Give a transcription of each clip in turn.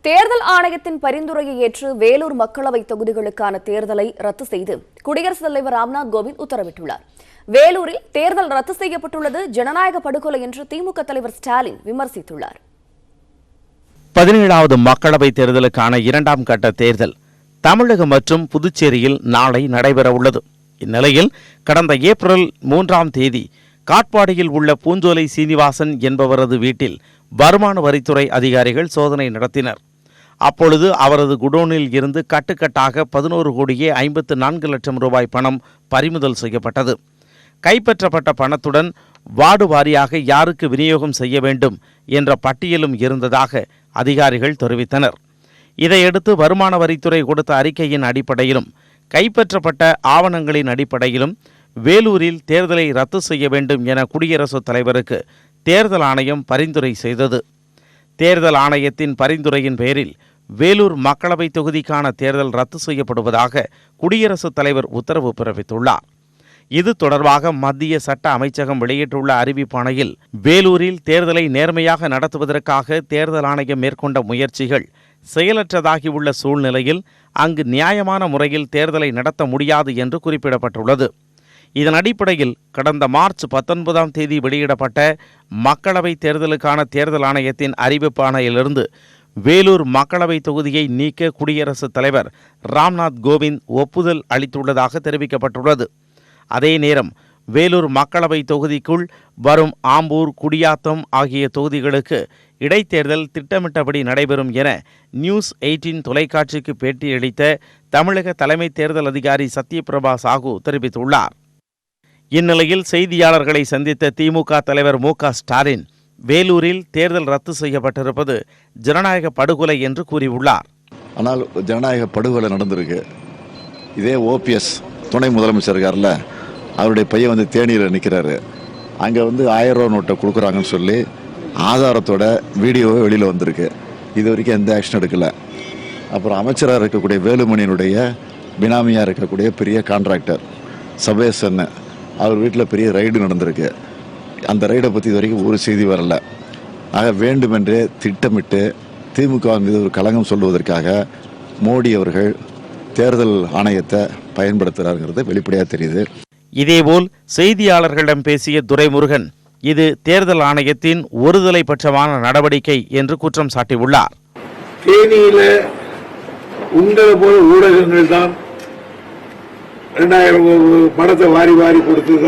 தேர்தல் ஆணையத்தின் பரிந்துரையை ஏற்று வேலூர் மக்களவை தொகுதிகளுக்கான தேர்தலை ரத்து செய்து குடியரசுத் தலைவர் ராம்நாத் கோவிந்த் உத்தரவிட்டுள்ளார். வேலூரில் தேர்தல் ரத்து செய்யப்பட்டுள்ளது ஜனநாயக படுகொலை என்று திமுக தலைவர் ஸ்டாலின் விமர்சித்துள்ளார். 17வது மக்களவைத் தேர்தலுக்கான 2ஆம் கட்ட தேர்தல் தமிழகம் மற்றும் புதுச்சேரியில் நாளை நடைபெறவுள்ளது. இந்நிலையில் கடந்த ஏப்ரல் 3ஆம் தேதி காட்பாடியில் உள்ள பூஞ்சோலை சீனிவாசன் என்பவரது வீட்டில் வருமான வரித்துறை அதிகாரிகள் சோதனை நடத்தினர். அப்பொழுது அவரது குடோனில் இருந்து கட்டுக்கட்டாக 11,54,00,000 ரூபாய் பணம் பறிமுதல் செய்யப்பட்டது. கைப்பற்றப்பட்ட பணத்துடன் வார்டு வாரியாக யாருக்கு விநியோகம் செய்ய வேண்டும் என்ற பட்டியலும் இருந்ததாக அதிகாரிகள் தெரிவித்தனர். இதையடுத்து வருமான வரித்துறை கொடுத்த அறிக்கையின் அடிப்படையிலும் கைப்பற்றப்பட்ட ஆவணங்களின் அடிப்படையிலும் வேலூரில் தேர்தலை ரத்து செய்ய வேண்டும் என குடியரசுத் தலைவருக்கு தேர்தல் ஆணையம் பரிந்துரை செய்தது. தேர்தல் ஆணையத்தின் பரிந்துரையின் பேரில் வேலூர் மக்களவை தொகுதிக்கான தேர்தல் ரத்து செய்யப்படுவதாக குடியரசுத் தலைவர் உத்தரவு பிறப்பித்துள்ளார். இது தொடர்பாக மத்திய சட்ட அமைச்சகம் வெளியிட்டுள்ள அறிவிப்பாணையில் வேலூரில் தேர்தலை நேர்மையாக நடத்துவதற்காக தேர்தல் ஆணையம் மேற்கொண்ட முயற்சிகள் செயலற்றதாகியுள்ள சூழ்நிலையில் அங்கு நியாயமான முறையில் தேர்தலை நடத்த முடியாது என்று குறிப்பிடப்பட்டுள்ளது. இதன் அடிப்படையில் கடந்த மார்ச் 19ஆம் தேதி வெளியிடப்பட்ட மக்களவை தேர்தலுக்கான தேர்தல் ஆணையத்தின் அறிவிப்பாணையிலிருந்து வேலூர் மக்களவை தொகுதியை நீக்க குடியரசுத் தலைவர் ராம்நாத் கோவிந்த் ஒப்புதல் அளித்துள்ளதாக தெரிவிக்கப்பட்டுள்ளது. அதே நேரம் வேலூர் மக்களவை தொகுதிக்குள் வரும் ஆம்பூர், குடியாத்தம் ஆகிய தொகுதிகளுக்கு இடைத்தேர்தல் திட்டமிட்டபடி நடைபெறும் என நியூஸ் 18 தொலைக்காட்சிக்கு பேட்டியளித்த தமிழக தலைமை தேர்தல் அதிகாரி சத்யபிரபா சாஹூ தெரிவித்துள்ளார். இந்நிலையில் செய்தியாளர்களை சந்தித்த திமுக தலைவர் மு.க. ஸ்டாலின் வேலூரில் தேர்தல் ரத்து செய்யப்பட்டிருப்பது ஜனநாயக படுகொலை என்று கூறியுள்ளார். ஆனால் ஜனநாயக படுகொலை நடந்திருக்கு. இதே OPS துணை முதலமைச்சர் இருக்கார்ல, அவருடைய பையன் தேனியில் நிற்கிறாரு. அங்கே 1000 ரூபா நோட்டை கொடுக்குறாங்கன்னு சொல்லி ஆதாரத்தோட வீடியோவே வெளியில் வந்திருக்கு. இது வரைக்கும் எந்த ஆக்ஷன் எடுக்கலை. அப்புறம் அமைச்சராக இருக்கக்கூடிய வேலுமணியினுடைய பினாமியாக இருக்கக்கூடிய பெரிய கான்ட்ராக்டர் சபேசன், அவர் வீட்டில் பெரிய ரைடு நடந்திருக்கு. அந்த ரைடை பற்றி இது வரைக்கும் ஒரு செய்தி வரல. ஆக வேண்டுமென்றே திட்டமிட்டு திமுக மீது ஒரு களங்கம் சொல்லுவதற்காக மோடி அவர்கள் தேர்தல் ஆணையத்தை பயன்படுத்துகிறாருங்கிறது வெளிப்படையாக தெரியுது. இதேபோல் செய்தியாளர்களிடம் பேசிய துரைமுருகன் இது தேர்தல் ஆணையத்தின் ஒருதலை பட்சமான நடவடிக்கை என்று குற்றம் சாட்டியுள்ளார். தேனியில உங்களை போல ஊடகங்கள் தான் 2000 பணத்தை வாரி வாரி கொடுத்தத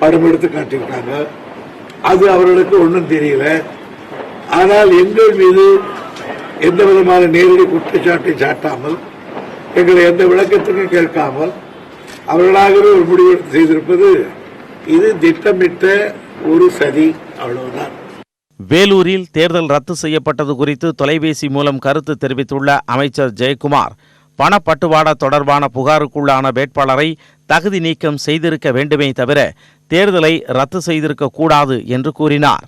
படம் எடுத்து காட்டியிருக்காங்க. அது அவர்களுக்கு ஒன்றும் தெரியல. ஆனால் எங்கள் மீது எந்த விதமான நேரடி குற்றச்சாட்டை சாட்டாமல், எங்களை எந்த விளக்கத்துக்கும் கேட்காமல் அவர்களாகவே ஒரு முடிவு செய்திருப்பது இது திட்டமிட்ட ஒரு சதி, அவ்வளவுதான். வேலூரில் தேர்தல் ரத்து செய்யப்பட்டது குறித்து தொலைபேசி மூலம் கருத்து தெரிவித்துள்ள அமைச்சர் ஜெயக்குமார், பணப்பட்டுவாடா தொடர்பான புகாருக்குள்ளான வேட்பாளரை தகுதி நீக்கம் செய்திருக்க வேண்டுமே தவிர தேர்தலை ரத்து செய்திருக்க கூடாது என்று கூறினார்.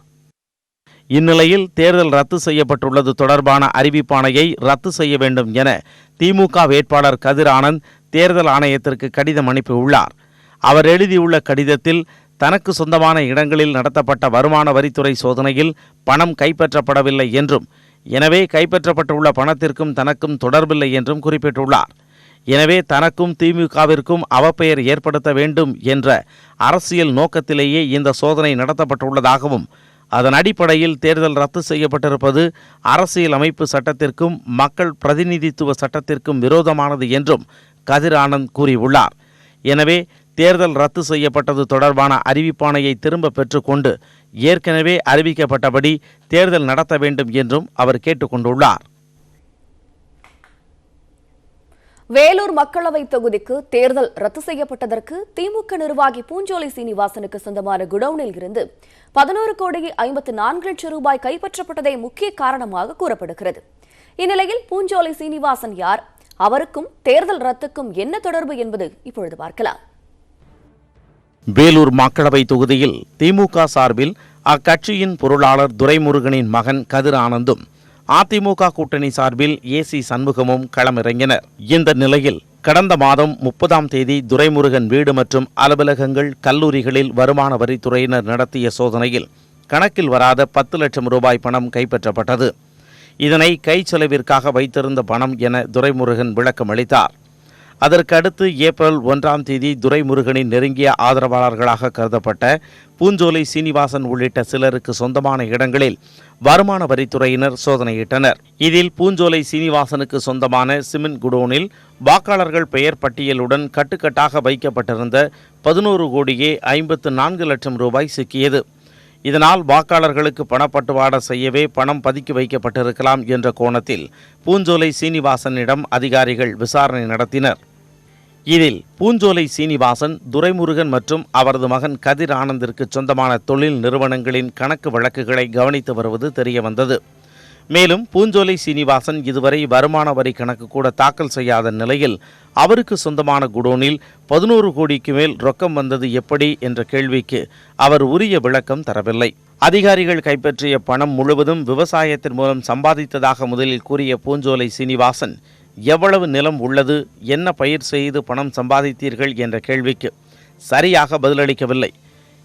இந்நிலையில் தேர்தல் ரத்து செய்யப்பட்டுள்ளது தொடர்பான அறிவிப்பாணையை ரத்து செய்ய வேண்டும் என திமுக வேட்பாளர் கதிர் ஆனந்த் தேர்தல் ஆணையத்திற்கு கடிதம் அனுப்பியுள்ளார். அவர் எழுதியுள்ள கடிதத்தில் தனக்கு சொந்தமான இடங்களில் நடத்தப்பட்ட வருமான வரித்துறை சோதனையில் பணம் கைப்பற்றப்படவில்லை என்றும், எனவே கைப்பற்றப்பட்டுள்ள பணத்திற்கும் தனக்கும் தொடர்பில்லை என்றும் குறிப்பிட்டுள்ளார். எனவே தனக்கும் திமுகவிற்கும் அவப்பெயர் ஏற்படுத்த வேண்டும் என்ற அரசியல் நோக்கத்திலேயே இந்த சோதனை நடத்தப்பட்டுள்ளதாகவும், அதன் அடிப்படையில் தேர்தல் ரத்து செய்யப்பட்டிருப்பது அரசியல் அமைப்பு சட்டத்திற்கும் மக்கள் பிரதிநிதித்துவ சட்டத்திற்கும் விரோதமானது என்றும் கதிர் ஆனந்த் கூறியுள்ளார். எனவே தேர்தல் ரத்து செய்யப்பட்டது தொடர்பான அறிவிப்பாணையை திரும்ப பெற்றுக்கொண்டு ஏற்கனவே அறிவிக்கப்பட்டபடி தேர்தல் நடத்த வேண்டும் என்றும் அவர் கேட்டுக்கொண்டுள்ளார். வேலூர் மக்களவை தொகுதிக்கு தேர்தல் ரத்து செய்யப்பட்டதற்கு திமுக நிர்வாகி பூஞ்சோலை சீனிவாசனுக்கு சொந்தமான குடவுனில் இருந்து 11,54,00,000 ரூபாய் கைப்பற்றப்பட்டதே முக்கிய காரணமாக கூறப்படுகிறது. இந்நிலையில் பூஞ்சோலை சீனிவாசன் யார், அவருக்கும் தேர்தல் ரத்துக்கும் என்ன தொடர்பு என்பது இப்பொழுது பார்க்கலாம். வேலூர் மக்களவை தொகுதியில் திமுக சார்பில் அக்கட்சியின் பொருளாளர் துரைமுருகனின் மகன் கதிர் ஆனந்தும், அதிமுக கூட்டணி சார்பில் AC சண்முகமும் களமிறங்கினர். இந்த நிலையில் கடந்த மாதம் 30ஆம் தேதி துரைமுருகன் வீடு மற்றும் அலுவலகங்கள், கல்லூரிகளில் வருமான வரித்துறையினர் நடத்திய சோதனையில் கணக்கில் வராத 10 லட்சம் ரூபாய் பணம் கைப்பற்றப்பட்டது. இதனை கை செலவிற்காக வைத்திருந்த பணம் என துரைமுருகன் விளக்கம் அளித்தார். அதற்கு அடுத்து ஏப்ரல் 1ஆம் தேதி துரைமுருகனின் நெருங்கிய ஆதரவாளர்களாக கருதப்பட்ட பூஞ்சோலை சீனிவாசன் உள்ளிட்ட சிலருக்கு சொந்தமான இடங்களில் வருமான வரித்துறையினர் சோதனையிட்டனர். இதில் பூஞ்சோலை சீனிவாசனுக்கு சொந்தமான சிமெண்ட் குடோனில் வாக்காளர்கள் பெயர் பட்டியலுடன் கட்டுக்கட்டாக வைக்கப்பட்டிருந்த 11,54,00,000 ரூபாய் சிக்கியது. இதனால் வாக்காளர்களுக்கு பணப்பட்டுவாடா செய்யவே பணம் பதுக்கி வைக்கப்பட்டிருக்கலாம் என்ற கோணத்தில் பூஞ்சோலை சீனிவாசனிடம் அதிகாரிகள் விசாரணை நடத்தினர். இதில் பூஞ்சோலை சீனிவாசன், துரைமுருகன் மற்றும் அவரது மகன் கதிர் ஆனந்திற்கு சொந்தமான தொழில் நிறுவனங்களின் கணக்கு வழக்குகளை கவனித்து வருவது தெரியவந்தது. மேலும் பூஞ்சோலை சீனிவாசன் இதுவரை வருமான வரி கணக்கு கூட தாக்கல் செய்யாத நிலையில் அவருக்கு சொந்தமான குடோனில் 11 கோடிக்கு மேல் ரொக்கம் வந்தது எப்படி என்ற கேள்விக்கு அவர் உரிய விளக்கம் தரவில்லை. அதிகாரிகள் கைப்பற்றிய பணம் முழுவதும் விவசாயத்தின் மூலம் சம்பாதித்ததாக முதலில் கூறிய பூஞ்சோலை சீனிவாசன், எவ்வளவு நிலம் உள்ளது, என்ன பயிர் செய்து பணம் சம்பாதித்தீர்கள் என்ற கேள்விக்கு சரியாக பதிலளிக்கவில்லை.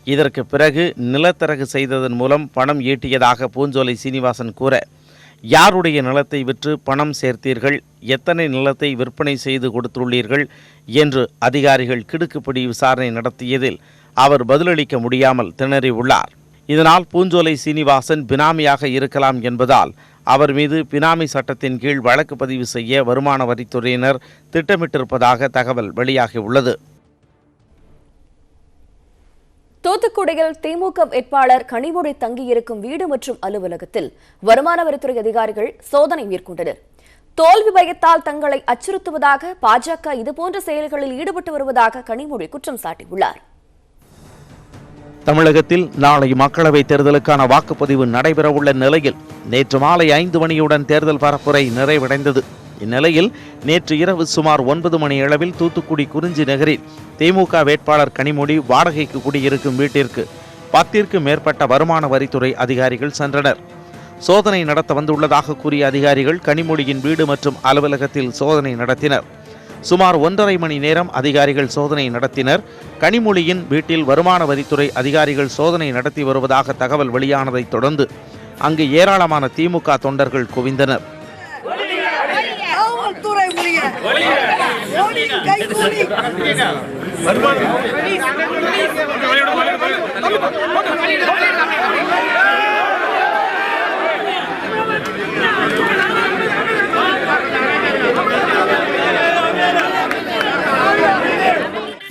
இதற்கு பிறகு நிலத்தரகு செய்ததன் மூலம் பணம் ஈட்டியதாக பூஞ்சோலை சீனிவாசன் கூற, யாருடைய நிலத்தை விற்று பணம் சேர்த்தீர்கள், எத்தனை நிலத்தை விற்பனை செய்து கொடுத்துள்ளீர்கள் என்று அதிகாரிகள் கிடுக்குப்பிடி விசாரணை நடத்தியதில் அவர் பதிலளிக்க முடியாமல் திணறியுள்ளார். இதனால் பூஞ்சோலை சீனிவாசன் பினாமியாக இருக்கலாம் என்பதால் அவர் மீது பினாமி சட்டத்தின் கீழ் வழக்கு பதிவு செய்ய வருமான வரித்துறையினர் திட்டமிட்டிருப்பதாக தகவல் வெளியாகியுள்ளது. தூத்துக்குடியில் திமுக வேட்பாளர் கனிமொழி தங்கியிருக்கும் வீடு மற்றும் அலுவலகத்தில் வருமான வரித்துறை அதிகாரிகள் சோதனை மேற்கொண்டனர். தோல்வி பயத்தால் தங்களை அச்சுறுத்துவதாக பாஜக இதுபோன்ற செயல்களில் ஈடுபட்டு வருவதாக கனிமொழி குற்றம் சாட்டியுள்ளார். தமிழகத்தில் நாளை மக்களவைத் தேர்தலுக்கான வாக்குப்பதிவு நடைபெறவுள்ள நிலையில் நேற்று மாலை 5 மணியுடன் தேர்தல் பரப்புரை நிறைவடைந்தது. இந்நிலையில் நேற்று இரவு சுமார் 9 மணி அளவில் தூத்துக்குடி குறிஞ்சி நகரில் திமுக வேட்பாளர் கனிமொழி வாடகைக்கு குடியிருக்கும் வீட்டிற்கு 10க்கும் மேற்பட்ட வருமான வரித்துறை அதிகாரிகள் சென்றனர். சோதனை நடத்த வந்துள்ளதாக கூறிய அதிகாரிகள் கனிமொழியின் வீடு மற்றும் அலுவலகத்தில் சோதனை நடத்தினர். சுமார் 1.5 மணி நேரம் அதிகாரிகள் சோதனை நடத்தினர். கனிமொழியின் வீட்டில் வருமான வரித்துறை அதிகாரிகள் சோதனை நடத்தி வருவதாக தகவல் வெளியானதைத் தொடர்ந்து அங்கு ஏராளமான திமுக தொண்டர்கள் குவிந்தனர்.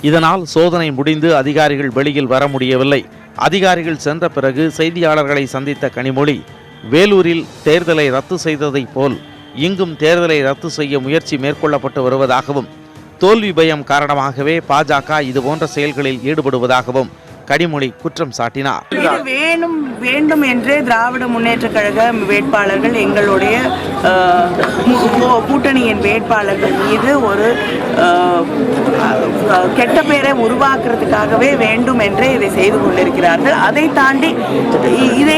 இதனால் சோதனை முடிந்து அதிகாரிகள் வெளியில் வர முடியவில்லை. அதிகாரிகள் சென்ற பிறகு செய்தியாளர்களை சந்தித்த கனிமொழி, வேலூரில் தேர்தலை ரத்து செய்ததைப் போல் இங்கும் தேர்தலை ரத்து செய்ய முயற்சி மேற்கொள்ளப்பட்டு வருவதாகவும், தோல்வி பயம் காரணமாகவே பாஜக இதுபோன்ற செயல்களில் ஈடுபடுவதாகவும் கனிமொழி குற்றம் சாட்டினார். வேண்டும் என்றே திராவிட முன்னேற்ற கழக வேட்பாளர்கள் எங்களுடைய கூட்டணியின் வேட்பாளர்கள் மீது ஒரு கெட்ட பெயரை உருவாக்குறதுக்காகவே வேண்டும் என்றே இதை செய்து கொண்டிருக்கிறார்கள். அதை தாண்டி இதை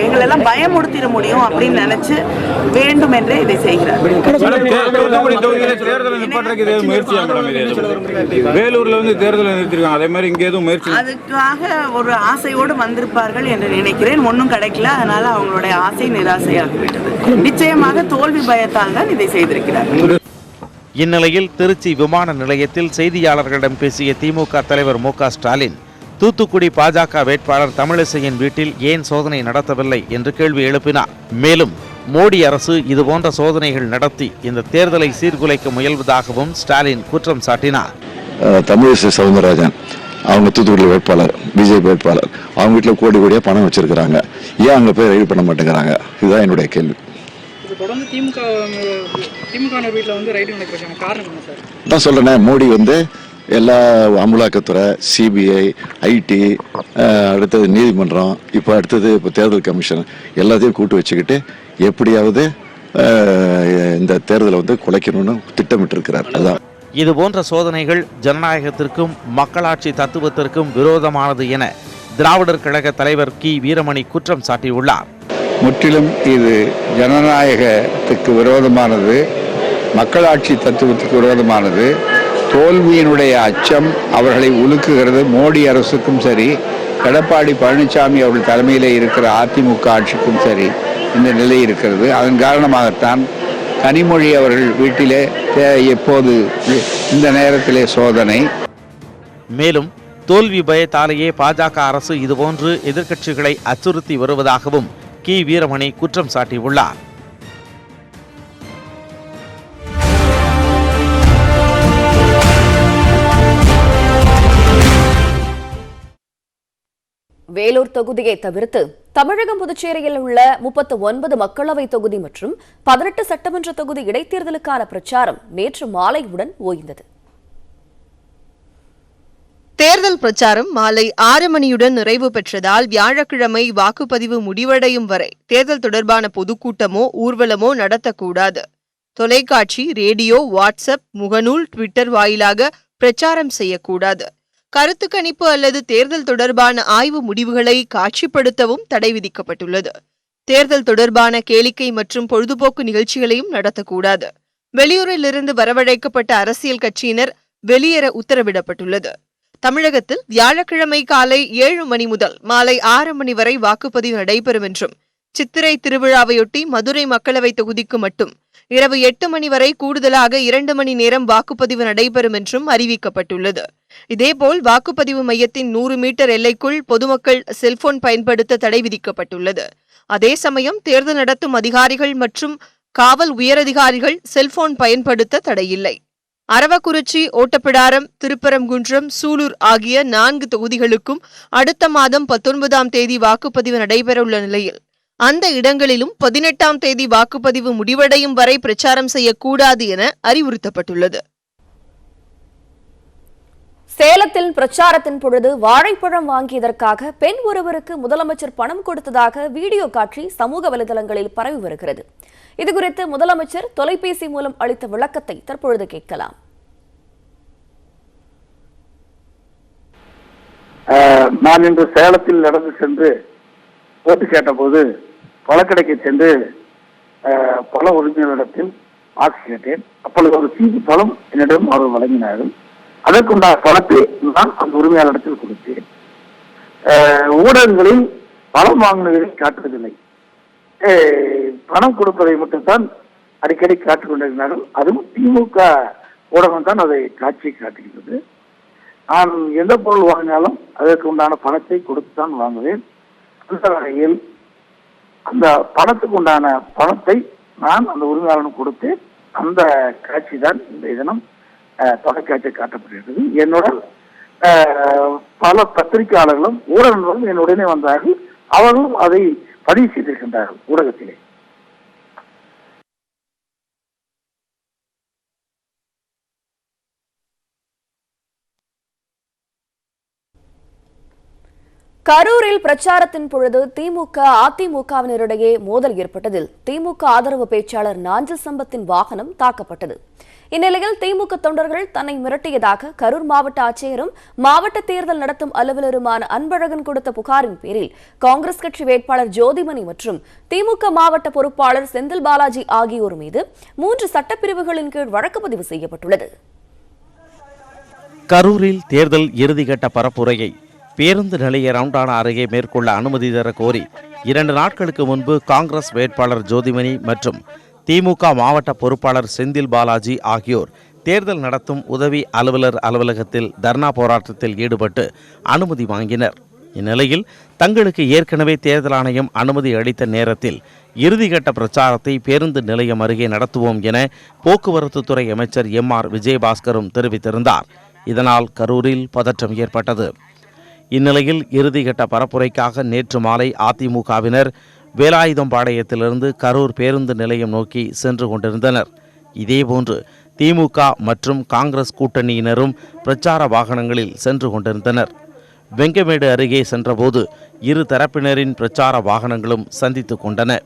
எங்களெல்லாம் பயமுறுத்திட முடியும் அப்படின்னு நினைச்சு வேண்டும் என்றே இதை செய்கிறார்கள். அதுக்காக ஒரு ஆசையோடு வந்திருப்பார்கள் என்று நினைக்கிறேன். ஒன்றும் கிடைக்கல, அதனால அவங்களுடைய ஆசை நிராசையாகிவிட்டது. நிச்சயமாக தோல்வி பயத்தால் தான் இதை செய்திருக்கிறார்கள். இந்நிலையில் திருச்சி விமான நிலையத்தில் செய்தியாளர்களிடம் பேசிய திமுக தலைவர் மு.க. ஸ்டாலின், தூத்துக்குடி பாஜக வேட்பாளர் தமிழிசையின் வீட்டில் ஏன் சோதனை நடத்தவில்லை என்று கேள்வி எழுப்பினார். மேலும் மோடி அரசு இதுபோன்ற சோதனைகள் நடத்தி இந்த தேர்தலை சீர்குலைக்க முயல்வதாகவும் ஸ்டாலின் குற்றம் சாட்டினார். தமிழிசை சவுந்தரராஜன் அவங்க தூத்துக்குடி வேட்பாளர், பிஜேபி வேட்பாளர், அவங்க வீட்டில் கோடி கோடியாக பணம் வச்சிருக்கிறாங்க. ஏன் அங்கே போய் ரைடு பண்ண மாட்டேங்கிறாங்க? இதுதான் என்னுடைய கேள்வி. தொடர்ந்து திமுக வீட்டில் ரைடு நடக்கிறாங்க, காரணம் என்ன சார்? நான் சொல்றேனே, மோடி எல்லா அமலாக்கத்துறை, சிபிஐ, ஐடி, அடுத்தது நீதிமன்றம், இப்போ அடுத்தது இப்போ தேர்தல் கமிஷன் எல்லாத்தையும் கூட்டு வச்சுக்கிட்டு எப்படியாவது இந்த தேர்தலை குலைக்கணும்னு திட்டமிட்டு இருக்கிறார். அதுதான். இதுபோன்ற சோதனைகள் ஜனநாயகத்திற்கும் மக்களாட்சி தத்துவத்திற்கும் விரோதமானது என திராவிடர் கழக தலைவர் கி. வீரமணி குற்றம் சாட்டியுள்ளார். முற்றிலும் இது ஜனநாயகத்துக்கு விரோதமானது, மக்களாட்சி தத்துவத்துக்கு விரோதமானது. தோல்வியினுடைய அச்சம் அவர்களை உலுக்குகிறது. மோடி அரசுக்கும் சரி, எடப்பாடி பழனிசாமி அவர்கள் தலைமையிலே இருக்கிற அதிமுக ஆட்சிக்கும் சரி, இந்த நிலை இருக்கிறது. அதன் காரணமாகத்தான் கனிமொழி அவர்கள் வீட்டிலே எப்போது இந்த நேரத்திலே சோதனை. மேலும் தோல்வி பயத்தாலேயே பாஜக அரசு இதுபோன்று எதிர்க்கட்சிகளை அச்சுறுத்தி வருவதாகவும் கி வீரமணி குற்றம் சாட்டியுள்ளார். வேலூர் தொகுதியை தவிர்த்து தமிழகம் புதுச்சேரியில் உள்ள 39 மக்களவை தொகுதி மற்றும் 18 சட்டமன்ற தொகுதி இடைத்தேர்தலுக்கான பிரச்சாரம் நேற்று மாலையுடன் ஓய்ந்தது. தேர்தல் பிரச்சாரம் மாலை 6 மணியுடன் நிறைவு பெற்றதால் வியாழக்கிழமை வாக்குப்பதிவு முடிவடையும் வரை தேர்தல் தொடர்பான பொதுக்கூட்டமோ ஊர்வலமோ நடத்தக்கூடாது. தொலைக்காட்சி, ரேடியோ, வாட்ஸ்அப், முகநூல், ட்விட்டர் வாயிலாக பிரச்சாரம் செய்யக்கூடாது. கருத்து கணிப்பு அல்லது தேர்தல் தொடர்பான ஆய்வு முடிவுகளை காட்சிப்படுத்தவும் தடை விதிக்கப்பட்டுள்ளது. தேர்தல் தொடர்பான கேளிக்கை மற்றும் பொழுதுபோக்கு நிகழ்ச்சிகளையும் நடத்தக்கூடாது. வெளியூரிலிருந்து வரவழைக்கப்பட்ட அரசியல் கட்சியினர் வெளியேற உத்தரவிடப்பட்டுள்ளது. தமிழகத்தில் வியாழக்கிழமை காலை 7 மணி முதல் மாலை 6 மணி வரை வாக்குப்பதிவு நடைபெறும் என்றும், சித்திரை திருவிழாவையொட்டி மதுரை மக்களவை தொகுதிக்கு மட்டும் இரவு 8 மணி வரை கூடுதலாக 2 மணி நேரம் வாக்குப்பதிவு நடைபெறும் என்றும் அறிவிக்கப்பட்டுள்ளது. இதேபோல் வாக்குப்பதிவு மையத்தின் 100 மீட்டர் எல்லைக்குள் பொதுமக்கள் செல்போன் பயன்படுத்த தடை விதிக்கப்பட்டுள்ளது. அதே சமயம் தேர்தல் நடத்தும் அதிகாரிகள் மற்றும் காவல் உயரதிகாரிகள் செல்போன் பயன்படுத்த தடையில்லை. அரவக்குறிச்சி, ஓட்டப்பிடாரம், திருப்பரங்குன்றம், சூலூர் ஆகிய 4 தொகுதிகளுக்கும் அடுத்த மாதம் 19ஆம் தேதி வாக்குப்பதிவு நடைபெறவுள்ள நிலையில் அந்த இடங்களிலும் 18ஆம் தேதி வாக்குப்பதிவு முடிவடையும் வரை பிரச்சாரம் செய்யக்கூடாது என அறிவுறுத்தப்பட்டுள்ளது. சேலத்தில் பிரச்சாரத்தின் பொழுது வாழைப்பழம் வாங்கியதற்காக பெண் ஒருவருக்கு முதலமைச்சர் பணம் கொடுத்ததாக வீடியோ காட்சி சமூக வலைதளங்களில் பரவி வருகிறது. இதுகுறித்து முதலமைச்சர் தொலைபேசி மூலம் அளித்த விளக்கத்தை தற்பொழுது கேட்கலாம். நான் இன்று சேலத்தில் நடந்து சென்று ஓட்டு கேட்டபோது பழக்கடைக்கு சென்று பழ உரிமையாளரிடத்தில் ஆட்சி கேட்டேன். அப்பொழுது ஒரு சீதி பழம் என்னிடம் அவர்கள் வழங்கினார்கள். அதற்குண்டான பணத்தை நான் அந்த உரிமையாளரிடத்தில் கொடுத்தேன். ஊடகங்களில் பணம் வாங்கினதை காட்டுவதில்லை, பணம் கொடுப்பதை மட்டும்தான் அடிக்கடி காட்டிக் கொண்டிருக்கிறார்கள். அதுவும் திமுக ஊடகம் தான் அதை காட்சி காட்டுகிறது. நான் எந்த பொருள் வாங்கினாலும் அதற்கு உண்டான பணத்தை கொடுத்துதான் வாங்குவேன். அந்த வகையில் அந்த பணத்துக்கு உண்டான பணத்தை நான் அந்த உரிமையாளனும் கொடுத்து அந்த காட்சி தான் இந்த தினம் தொலைக்காட்சி காட்டப்படுகிறது. என்னுடன் பல பத்திரிகையாளர்களும் ஊடகங்களும் என்னுடனே வந்தார்கள். அவர்களும் அதை பதிவு செய்திருக்கின்றார்கள் ஊடகத்திலே. கரூரில் பிரச்சாரத்தின் பொழுது திமுக அதிமுகவினரிடையே மோதல் ஏற்பட்டதில் திமுக ஆதரவு பேச்சாளர் நாஞ்சில் சம்பத்தின் வாகனம் தாக்கப்பட்டது. இந்நிலையில் திமுக தொண்டர்கள் தன்னை மிரட்டியதாக கரூர் மாவட்ட ஆட்சியரும் மாவட்ட தேர்தல் நடத்தும் அலுவலருமான அன்பழகன் கொடுத்த புகாரின் பேரில் காங்கிரஸ் கட்சி வேட்பாளர் ஜோதிமணி மற்றும் திமுக மாவட்ட பொறுப்பாளர் செந்தில் பாலாஜி ஆகியோர் மீது 3 சட்டப்பிரிவுகளின் கீழ் வழக்கு பதிவு செய்யப்பட்டுள்ளது. கரூரில் தேர்தல் இறுதிக்கட்ட பரப்புரையை பேருந்து நிலைய ரவுண்டானா அருகே மேற்கொள்ள அனுமதி தர கோரி 2 நாட்களுக்கு முன்பு காங்கிரஸ் வேட்பாளர் ஜோதிமணி மற்றும் திமுக மாவட்ட பொறுப்பாளர் செந்தில் பாலாஜி ஆகியோர் தேர்தல் நடத்தும் உதவி அலுவலர் அலுவலகத்தில் தர்ணா போராட்டத்தில் ஈடுபட்டு அனுமதி வாங்கினர். இந்நிலையில் தங்களுக்கு ஏற்கனவே தேர்தல் ஆணையம் அனுமதி அளித்த நேரத்தில் இறுதிக்கட்ட பிரச்சாரத்தை பேருந்து நிலையம் அருகே நடத்துவோம் என போக்குவரத்து துறை அமைச்சர் எம்.ஆர். விஜயபாஸ்கரும் தெரிவித்திருந்தார். இதனால் கரூரில் பதற்றம் ஏற்பட்டது. இந்நிலையில் இறுதிக்கட்ட பரப்புரைக்காக நேற்று மாலை அதிமுகவினர் வேலாயுதம்பாளையத்திலிருந்து கரூர் பேருந்து நிலையம் நோக்கி சென்று கொண்டிருந்தனர். இதேபோன்று திமுக மற்றும் காங்கிரஸ் கூட்டணியினரும் பிரச்சார வாகனங்களில் சென்று கொண்டிருந்தனர். வெங்கமேடு அருகே சென்றபோது இரு தரப்பினரின் பிரச்சார வாகனங்களும் சந்தித்து கொண்டன.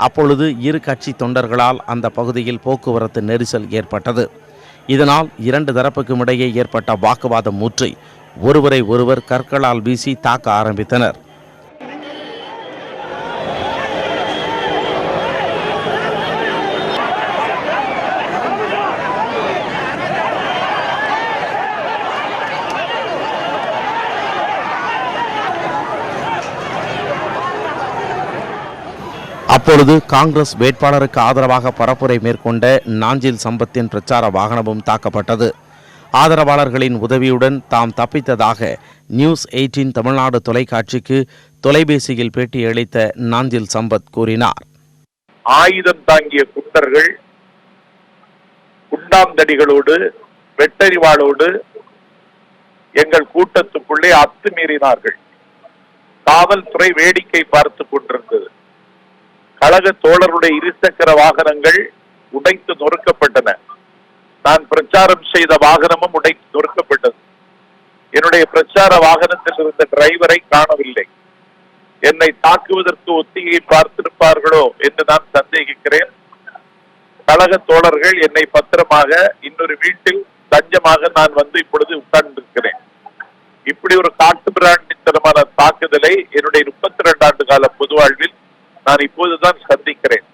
அப்பொழுது இரு கட்சி தொண்டர்களால் அந்த பகுதியில் போக்குவரத்து நெரிசல் ஏற்பட்டது. இதனால் 2 தரப்புக்கும் இடையே ஏற்பட்ட வாக்குவாதம் மூற்றி ஒருவரை ஒருவர் கற்களால் வீசி தாக்க ஆரம்பித்தனர். அப்பொழுது காங்கிரஸ் வேட்பாளருக்கு ஆதரவாக பரப்புரை மேற்கொண்ட நாஞ்சில் சம்பத்தின் பிரச்சார வாகனமும் தாக்கப்பட்டது. ஆதரவாளர்களின் உதவியுடன் தாம் தப்பித்ததாக நியூஸ் 18 தமிழ்நாடு தொலைக்காட்சிக்கு தொலைபேசியில் பேட்டியளித்த நாஞ்சில் சம்பத் கூறினார். ஆயுதம் தாங்கிய குண்டர்கள் குண்டாந்தடிகளோடு வெட்டறிவாளோடு எங்கள் கூட்டத்துக்குள்ளே அத்துமீறினார்கள். காவல்துறை வேடிக்கை பார்த்து கொண்டிருந்தது. கழக தோழருடைய இருசக்கர வாகனங்கள் உடைத்து நொறுக்கப்பட்டன. நான் பிரச்சாரம் செய்த வாகனமும் உடைத்து நொறுக்கப்பட்டது. என்னுடைய பிரச்சார வாகனத்தில் இருந்த டிரைவரை காணவில்லை. என்னை தாக்குவதற்கு ஒத்திகை பார்த்திருப்பார்களோ என்று நான் சந்தேகிக்கிறேன். கழக தோழர்கள் என்னை பத்திரமாக இன்னொரு வீட்டில் தஞ்சமாக நான் வந்து இப்பொழுது உட்கார்ந்திருக்கிறேன். இப்படி ஒரு காட்டு பிராண்டித்தனமான தாக்குதலை என்னுடைய 32 ஆண்டு கால பொது வாழ்வில் நான் இப்போதுதான் சந்திக்கிறேன்.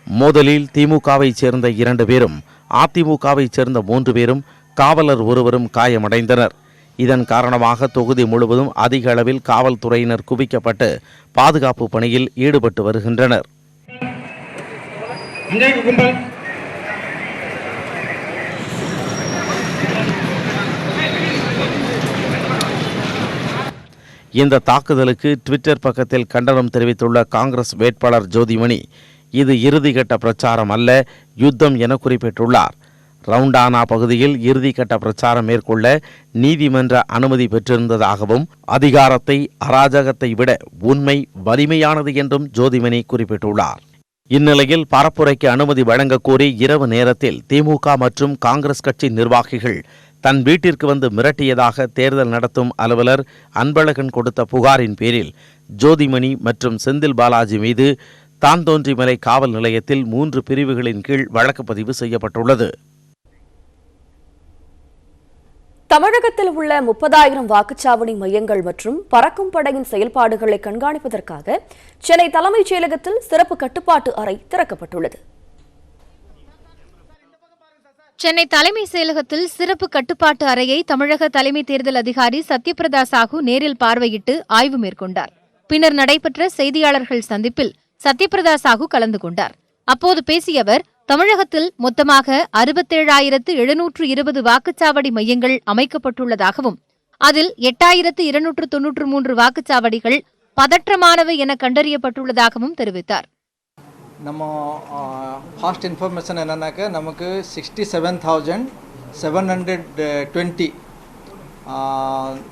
மோதலில் திமுகவை சேர்ந்த 2 பேரும் அதிமுகவை சேர்ந்த 3 பேரும் காவலர் ஒருவரும் காயமடைந்தனர். இதன் காரணமாக தொகுதி முழுவதும் அதிக அளவில் காவல்துறையினர் குவிக்கப்பட்டு பாதுகாப்பு பணியில் ஈடுபட்டு வருகின்றனர். இந்த தாக்குதலுக்கு ட்விட்டர் பக்கத்தில் கண்டனம் தெரிவித்துள்ள காங்கிரஸ் வேட்பாளர் ஜோதிமணி, இது இறுதிக்கட்ட பிரச்சாரம் அல்ல, யுத்தம் என குறிப்பிட்டுள்ளார். ரவுண்டானா பகுதியில் இறுதிக்கட்ட பிரச்சாரம் மேற்கொள்ள நீதிமன்ற அனுமதி பெற்றிருந்ததாகவும் அதிகாரத்தை அராஜகத்தை விட உண்மை வலிமையானது என்றும் ஜோதிமணி குறிப்பிட்டுள்ளார். இந்நிலையில் பரப்புரைக்கு அனுமதி வழங்க கோரி இரவு நேரத்தில் திமுக மற்றும் காங்கிரஸ் கட்சி நிர்வாகிகள் தன் வீட்டிற்கு வந்து மிரட்டியதாக தேர்தல் நடத்தும் அலுவலர் அன்பழகன் கொடுத்த புகாரின் பேரில் ஜோதிமணி மற்றும் செந்தில் பாலாஜி மீது தான்தோன்றிமலை காவல் நிலையத்தில் 3 பிரிவுகளின் கீழ் வழக்கு பதிவு செய்யப்பட்டுள்ளது. தமிழகத்தில் உள்ள 30,000 வாக்குச்சாவடி மையங்கள் மற்றும் பறக்கும் படையின் செயல்பாடுகளை கண்காணிப்பதற்காக சென்னை தலைமைச் செயலகத்தில் சிறப்பு கட்டுப்பாட்டு அறை திறக்கப்பட்டுள்ளது. சென்னை தலைமை செயலகத்தில் சிறப்பு கட்டுப்பாட்டு அறையை தமிழக தலைமை தேர்தல் அதிகாரி சத்யபிரதா சாஹூ நேரில் பார்வையிட்டு ஆய்வு மேற்கொண்டார். பின்னர் நடைபெற்ற செய்தியாளர்கள் சந்திப்பில் சத்யபிரதா சாஹூ கலந்து கொண்டார். அப்போது பேசிய அவர், தமிழகத்தில் மொத்தமாக 67,720 வாக்குச்சாவடி மையங்கள் அமைக்கப்பட்டுள்ளதாகவும் அதில் 8,293 வாக்குச்சாவடிகள் பதற்றமானவை என கண்டறியப்பட்டுள்ளதாகவும் தெரிவித்தார். நம்ம ஃபாஸ்ட் இன்ஃபர்மேஷன் என்னன்னாக்க நமக்கு 67,720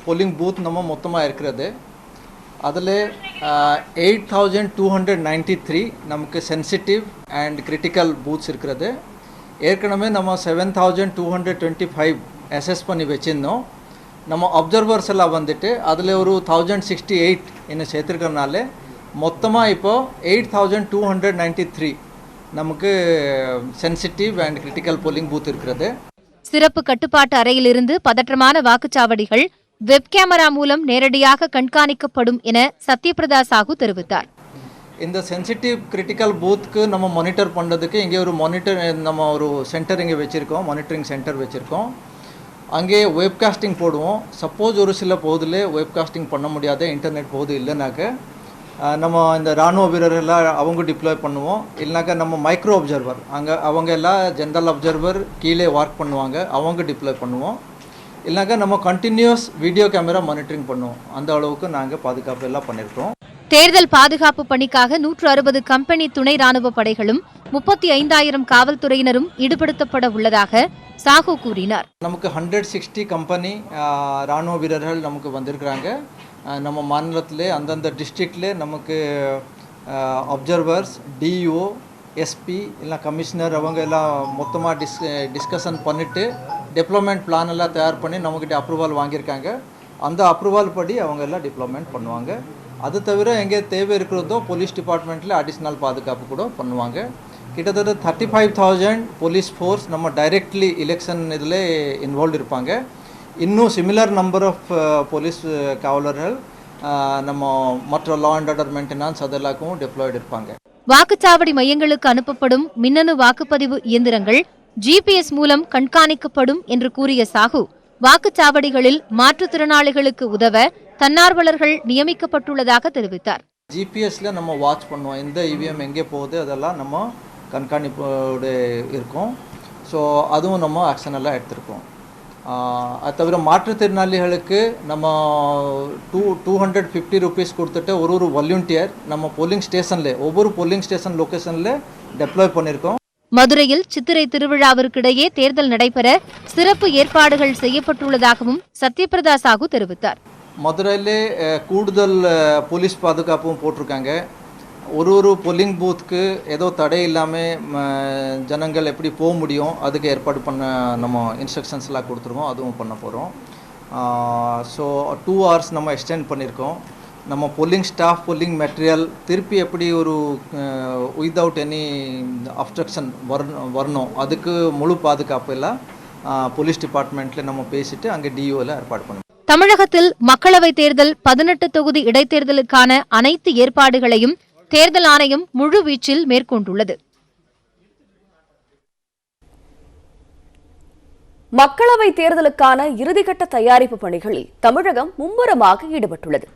போலிங் பூத் நம்ம மொத்தமாக இருக்கிறது. அதில் 8,293 நமக்கு சென்சிட்டிவ் அண்ட் கிரிட்டிக்கல் பூத்ஸ் இருக்கிறது. ஏற்கனவே நம்ம 7,225 அசஸ் பண்ணி வச்சுருந்தோம். நம்ம அப்சர்வர்ஸ் எல்லாம் வந்துட்டு அதில் ஒரு 1,068 இன்னும் சேர்த்துருக்கறனால மொத்தமாக இப்போது 8,293 நமக்கு sensitive and critical polling booth இருக்கிறது. சிறப்பு கட்டுப்பாட்டு அறையிலிருந்து பதற்றமான வாக்குச்சாவடிகள் வெப் கேமரா மூலம் நேரடியாக கண்காணிக்கப்படும் என சத்யபிரதா சாஹூ தெரிவித்தார். இந்த சென்சிட்டிவ் கிரிட்டிக்கல் பூத்துக்கு நம்ம மானிட்டர் பண்ணுறதுக்கு இங்கே ஒரு நம்ம ஒரு சென்டர் இங்கே வச்சுருக்கோம், மானிட்டரிங் சென்டர் வச்சுருக்கோம். அங்கே வெப்காஸ்டிங் போடுவோம். சப்போஸ் ஒரு சில பகுதியில் வெப்காஸ்டிங் பண்ண முடியாத இன்டர்நெட் பகுதி இல்லைனாக்க நம்ம இந்த இராணுவ வீரர்களெல்லாம் அவங்க டிப்ளாய் பண்ணுவோம். இல்லைனாக்கா நம்ம மைக்ரோ அப்சர்வர் அவங்க எல்லாம் ஜென்ரல் அப்சர்வர் கீழே ஒர்க் பண்ணுவாங்க, அவங்க டிப்ளாய் பண்ணுவோம். இல்லைனாக்கா நம்ம கண்டினியூஸ் வீடியோ கேமரா மானிட்டரிங் பண்ணுவோம். அந்த அளவுக்கு நாங்கள் பாதுகாப்பு எல்லாம் பண்ணியிருக்கோம். தேர்தல் பாதுகாப்பு பணிக்காக 160 கம்பெனி துணை ராணுவ படைகளும் 35,000 காவல்துறையினரும் ஈடுபடுத்தப்பட உள்ளதாக சாஹூ கூறினார். நமக்கு 160 கம்பெனி ராணுவ வீரர்கள் நமக்கு வந்திருக்கிறாங்க. நம்ம மாநிலத்திலே அந்தந்த டிஸ்ட்ரிக்ட்லே நமக்கு அப்சர்வர்ஸ், டிஓ, எஸ்பி இல்லை கமிஷனர் அவங்க எல்லாம் மொத்தமாக டிஸ்கஷன் பண்ணிவிட்டு டெப்ளாய்மெண்ட் பிளான் எல்லாம் தயார் பண்ணி நம்மக்கிட்ட அப்ரூவல் வாங்கியிருக்காங்க. அந்த அப்ரூவல் படி அவங்க எல்லாம் டிப்ளாய்மெண்ட் பண்ணுவாங்க. அது தவிர எங்கே தேவை இருக்கிறதோ போலீஸ் டிபார்ட்மெண்ட்டில் அடிஷ்னல் பாதுகாப்பு கூட பண்ணுவாங்க. கிட்டத்தட்ட 35,000 போலீஸ் ஃபோர்ஸ் நம்ம டைரெக்ட்லி எலெக்ஷன் இதில் இன்வால்வ் இருப்பாங்க. இன்னும் சிமிலர் நம்பர் ஆஃப் போலீஸ் காவலர்கள் நம்ம மற்ற லா அண்ட் ஆர்டர் மெயின்டெனன்ஸ் அதெல்லாக்கும் டெப்ளாய்டு இருப்பாங்க. வாக்குச்சாவடி மையங்களுக்கு அனுப்பப்படும் மின்னணு வாக்குப்பதிவு இயந்திரங்கள் GPS மூலம் கண்காணிக்கப்படும் என்று கூறிய சாஹூ, வாக்குச்சாவடிகளில் மாற்றுத்திறனாளிகளுக்கு உதவ தன்னார்வலர்கள் நியமிக்கப்பட்டுள்ளதாக தெரிவித்தார். ஜிபிஎஸ்ல நம்ம வாட்ச் பண்ணுவோம், எந்த இவிஎம் எங்கே போகுது அதெல்லாம் நம்ம கண்காணிப்போடு இருக்கும். ஸோ அதுவும் நம்ம ஆக்ஷனெல்லாம் எடுத்திருக்கோம். அது தவிர மாற்றுத்திறனாளிகளுக்கு நம்ம 250 ருபீஸ் கொடுத்துட்டு ஒரு வாலண்டியர் நம்ம போலிங் ஸ்டேஷனில் ஒவ்வொரு போலிங் ஸ்டேஷன் லொக்கேஷனில் டெப்ளாய் பண்ணியிருக்கோம். மதுரையில் சித்திரை திருவிழாவிற்கிடையே தேர்தல் நடைபெற சிறப்பு ஏற்பாடுகள் செய்யப்பட்டுள்ளதாகவும் சத்யபிரதா சாஹூ தெரிவித்தார். மதுரையிலே கூடுதல் போலீஸ் பாதுகாப்பும் போட்டிருக்காங்க. ஒரு போலிங் பூத்துக்கு ஏதோ தடை இல்லாமல் ஜனங்கள் எப்படி போக முடியும் அதுக்கு ஏற்பாடு பண்ண நம்ம இன்ஸ்ட்ரக்ஷன்ஸ்லாம் கொடுத்துருக்கோம், அதுவும் பண்ண போகிறோம். ஸோ 2 hours நம்ம எக்ஸ்டெண்ட் பண்ணியிருக்கோம். நம்ம போலிங் ஸ்டாஃப் போலிங் மெட்டீரியல் திருப்பி எப்படி ஒரு வித்தவுட் எனி அப்ஸ்ட்ரக்ஷன் வரணும் அதுக்கு முழு பாதுகாப்பு எல்லாம் போலீஸ் டிபார்ட்மெண்ட்டில் நம்ம பேசிட்டு அங்கே டிஓவில் ஏற்பாடு பண்ணுவோம். தமிழகத்தில் மக்களவைத் தேர்தல் 18 தொகுதி இடைத்தேர்தலுக்கான அனைத்து ஏற்பாடுகளையும் தேர்தல் ஆணையம் முழுவீச்சில் மேற்கொண்டுள்ளது. மக்களவைத் தேர்தலுக்கான இறுதிக்கட்ட தயாரிப்பு பணிகளில் தமிழகம் மும்முரமாக ஈடுபட்டுள்ளது.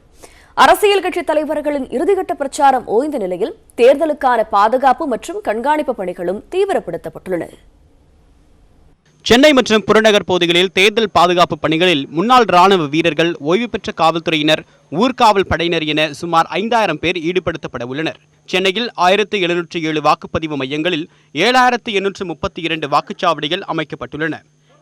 அரசியல் கட்சித் தலைவர்களின் இறுதிக்கட்ட பிரச்சாரம் ஓய்ந்த நிலையில் தேர்தலுக்கான பாதுகாப்பு மற்றும் கண்காணிப்பு பணிகளும் தீவிரப்படுத்தப்பட்டுள்ளன. சென்னை மற்றும் புறநகர் பகுதிகளில் தேர்தல் பாதுகாப்பு பணிகளில் முன்னாள் ராணுவ வீரர்கள், ஓய்வு பெற்ற காவல்துறையினர், ஊர்காவல் படையினர் என சுமார் 5000 பேர் ஈடுபடுத்தப்பட உள்ளனர். சென்னையில் 1707 வாக்குப்பதிவு மையங்களில் 7832 வாக்குச்சாவடிகள் அமைக்கப்பட்டுள்ளன.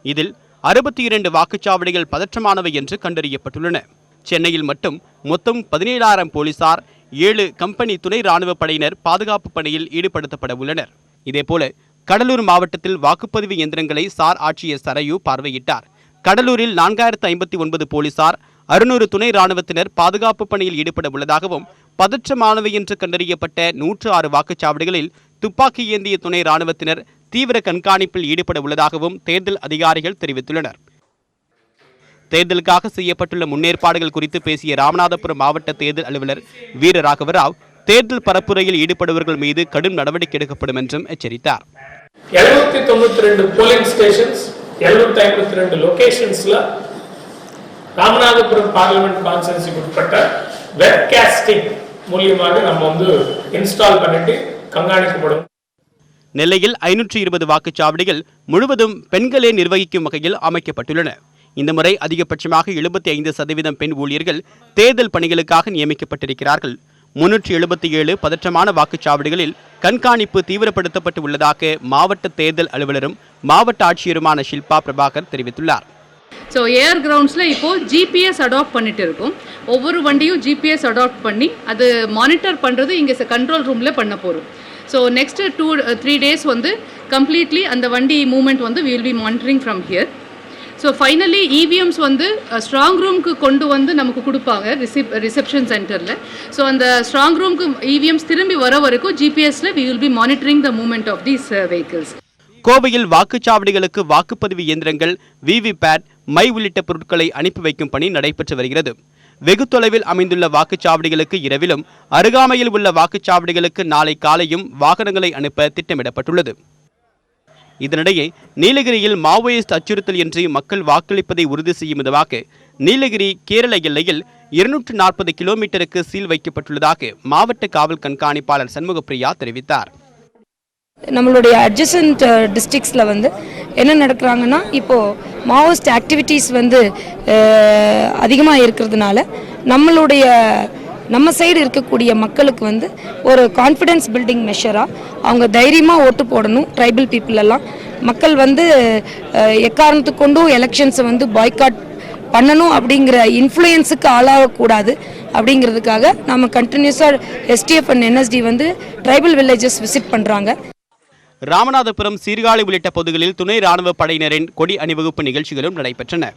இதில் 62 வாக்குச்சாவடிகள் பதற்றமானவை என்று கண்டறியப்பட்டுள்ளன. சென்னையில் மட்டும் மொத்தம் 17000 போலீசார், 7 கம்பெனி துணை ராணுவ படையினர் பாதுகாப்பு பணியில் ஈடுபடுத்தப்பட உள்ளனர். இதேபோல கடலூர் மாவட்டத்தில் வாக்குப்பதிவு இயந்திரங்களை சார் ஆட்சியர் சரையு பார்வையிட்டார். கடலூரில் 4059 போலீசார், 600 துணை ராணுவத்தினர் பாதுகாப்பு பணியில் ஈடுபட உள்ளதாகவும், பதற்றமானவை என்று கண்டறியப்பட்ட 106 வாக்குச்சாவடிகளில் துப்பாக்கி ஏந்திய துணை ராணுவத்தினர் தீவிர கண்காணிப்பில் ஈடுபட உள்ளதாகவும் தேர்தல் அதிகாரிகள் தெரிவித்துள்ளனர். தேர்தலுக்காக செய்யப்பட்டுள்ள முன்னேற்பாடுகள் குறித்து பேசிய ராமநாதபுரம் மாவட்ட தேர்தல் அலுவலர் வீரராகவராவ், தேர்தல் பரப்புரையில் ஈடுபடுவர்கள் மீது கடும் நடவடிக்கை எடுக்கப்படும் என்றும் எச்சரித்தார். 792 போலிங் ஸ்டேஷன்ஸ், 752 லொகேஷன்ஸ்ல ராமநாதபுரம் பார்லிமெண்ட் கான்ஸ்டிட்யூன்சிக்கு உட்பட்ட வெப்காஸ்டிங் மூலமாக நம்ம இன்ஸ்டால் பண்ணிட்டு கண்காணிக்கப்படும். நெல்லையில் 520 வாக்குச்சாவடிகள் முழுவதும் பெண்களே நிர்வகிக்கும் வகையில் அமைக்கப்பட்டுள்ளன. இந்த முறை அதிகபட்சமாக 75% பெண் ஊழியர்கள் தேர்தல் பணிகளுக்காக நியமிக்கப்பட்டிருக்கிறார்கள். 377 பதற்றமான வாக்குச்சாவடிகளில் கண்காணிப்பு தீவிரப்படுத்தப்பட்டு உள்ளதாக மாவட்ட தேர்தல் அலுவலரும் மாவட்ட ஆட்சியருமான ஷில்பா பிரபாகர் தெரிவித்துள்ளார். ஸோ ஏர் கிரவுண்ட்ஸில் இப்போது ஜிபிஎஸ் அடாப்ட் பண்ணிட்டு இருக்கோம். ஒவ்வொரு வண்டியும் ஜிபிஎஸ் அடாப்ட் பண்ணி அது மானிட்டர் பண்ணுறது இங்கே கண்ட்ரோல் ரூமில் பண்ண போகிறோம். ஸோ நெக்ஸ்ட் 2-3 டேஸ் கம்ப்ளீட்லி அந்த வண்டி movement we will be monitoring from here. So finally EVMs strong ரூமுக்கு கொண்டு நமக்கு கொடுப்பாங்க ரிசப்ஷன் சென்டரில். ஸோ அந்த ஸ்ட்ராங் ரூமுக்கு இவிஎம்ஸ் திரும்பி வர வரைக்கும் ஜிபிஎஸ்ல we will be monitoring the movement of these vehicles. கோவையில் வாக்குச்சாவடிகளுக்கு வாக்குப்பதிவு இயந்திரங்கள், விவிபேட், மை உள்ளிட்ட பொருட்களை அனுப்பி வைக்கும் பணி நடைபெற்று வருகிறது. வெகு தொலைவில் அமைந்துள்ள வாக்குச்சாவடிகளுக்கு இரவிலும், அருகாமையில் உள்ள வாக்குச்சாவடிகளுக்கு நாளை காலையும் வாகனங்களை அனுப்ப திட்டமிடப்பட்டுள்ளது. இதனிடையே நீலகிரியில் மாவோயிஸ்ட் அச்சுறுத்தல் இன்றி மக்கள் வாக்களிப்பதை உறுதி செய்யும் விதமாக நீலகிரி கேரள எல்லையில் 240 கிலோமீட்டருக்கு சீல் வைக்கப்பட்டுள்ளதாக மாவட்ட காவல் கண்காணிப்பாளர் சண்முகப்பிரியா தெரிவித்தார். நம்மளுடைய அட்ஜசன்ட் டிஸ்ட்ரிக்ஸில் என்ன நடக்கிறாங்கன்னா, இப்போது மாவோயிஸ்ட் ஆக்டிவிட்டீஸ் அதிகமாக இருக்கிறதுனால நம்ம சைடு இருக்கக்கூடிய மக்களுக்கு ஒரு கான்ஃபிடென்ஸ் பில்டிங் மெஷராக அவங்க தைரியமாக ஓட்டு போடணும். ட்ரைபல் பீப்புள் எல்லாம் மக்கள் எக்காரணத்துக்கு கொண்டும் எலெக்ஷன்ஸை பாய்காட் பண்ணணும் அப்படிங்கிற இன்ஃப்ளூயன்ஸுக்கு ஆளாகக்கூடாது அப்படிங்கிறதுக்காக நம்ம கண்டினியூஸாக SDF and NST tribal villages visit பண்ணுறாங்க. ராமநாதபுரம், சீர்காழி உள்ளிட்ட பகுதிகளில் துணை ராணுவ படையினரின் கொடி அணிவகுப்பு நிகழ்ச்சிகளும் நடைபெற்றன.